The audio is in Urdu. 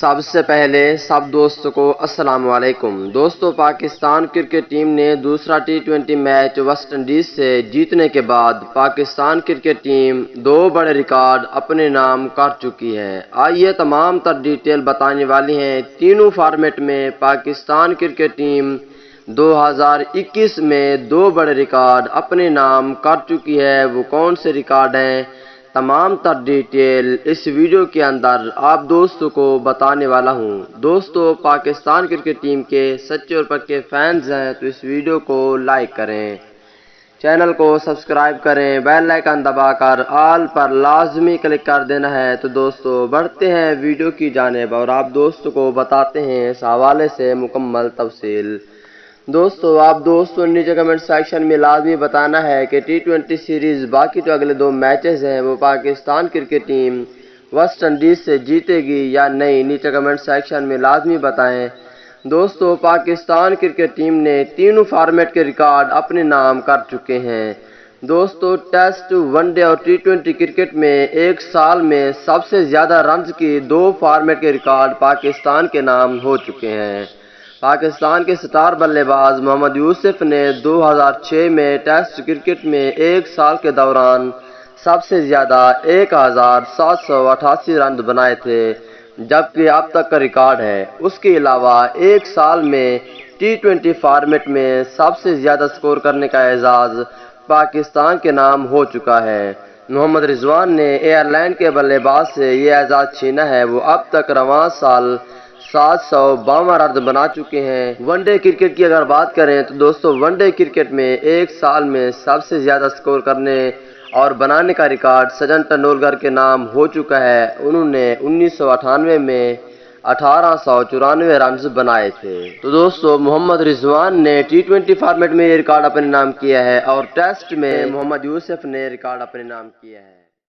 سب سے پہلے سب دوستوں کو السلام علیکم۔ دوستوں، پاکستان کرکٹ ٹیم نے دوسرا ٹی20 میچ ویسٹ انڈیز سے جیتنے کے بعد پاکستان کرکٹ ٹیم 2 بڑے ریکارڈ اپنے نام کر چکی ہے۔ آئیے تمام تر ڈیٹیل بتانے والی ہیں۔ تینوں فارمیٹ میں پاکستان کرکٹ ٹیم 2021 میں 2 بڑے ریکارڈ اپنے نام کر چکی ہے۔ وہ کون سے ریکارڈ ہیں؟ تمام تر ڈیٹیل اس ویڈیو کے اندر آپ دوستوں کو بتانے والا ہوں۔ دوستو، پاکستان کرکٹ ٹیم کے سچے اور پکے فینز ہیں تو اس ویڈیو کو لائک کریں، چینل کو سبسکرائب کریں، بیل آئیکن دبا کر آل پر لازمی کلک کر دینا ہے۔ تو دوستو بڑھتے ہیں ویڈیو کی جانب اور آپ دوستوں کو بتاتے ہیں اس حوالے سے مکمل تفصیل۔ دوستو، آپ دوستوں نیچے کمنٹ سیکشن میں لازمی بتانا ہے کہ ٹی20 سیریز باقی جو اگلے 2 میچز ہیں وہ Pakistan cricket team West Indies سے جیتے گی یا نہیں، نیچے کمنٹ سیکشن میں لازمی بتائیں۔ دوستو، پاکستان کرکٹ ٹیم نے تینوں فارمیٹ کے ریکارڈ اپنے نام کر چکے ہیں۔ دوستو، ٹیسٹ، ون ڈے اور ٹی20 کرکٹ میں ایک سال میں سب سے زیادہ رنز کی 2 فارمیٹ کے ریکارڈ پاکستان کے نام ہو چکے ہیں۔ پاکستان کے سٹار بلے باز محمد یوسف نے 2006 میں ٹیسٹ کرکٹ میں ایک سال کے دوران سب سے زیادہ 1788 رن بنائے تھے، جبکہ اب تک کا ریکارڈ ہے۔ اس کے علاوہ ایک سال میں ٹی20 فارمیٹ میں سب سے زیادہ سکور کرنے کا اعزاز پاکستان کے نام ہو چکا ہے۔ محمد رضوان نے آئرلینڈ کے بلے باز سے یہ اعزاز چھینا ہے۔ وہ اب تک رواں سال 752 رن بنا چکے ہیں۔ ون ڈے کرکٹ کی اگر بات کریں تو دوستو، ون ڈے کرکٹ میں ایک سال میں سب سے زیادہ سکور کرنے اور بنانے کا ریکارڈ سچن ٹنڈولکر کے نام ہو چکا ہے۔ انہوں نے 1998 میں 1894 رنز بنائے تھے۔ تو دوستو، محمد رضوان نے ٹی20 فارمیٹ میں یہ ریکارڈ اپنے نام کیا ہے اور ٹیسٹ میں محمد یوسف نے ریکارڈ اپنے نام کیا ہے۔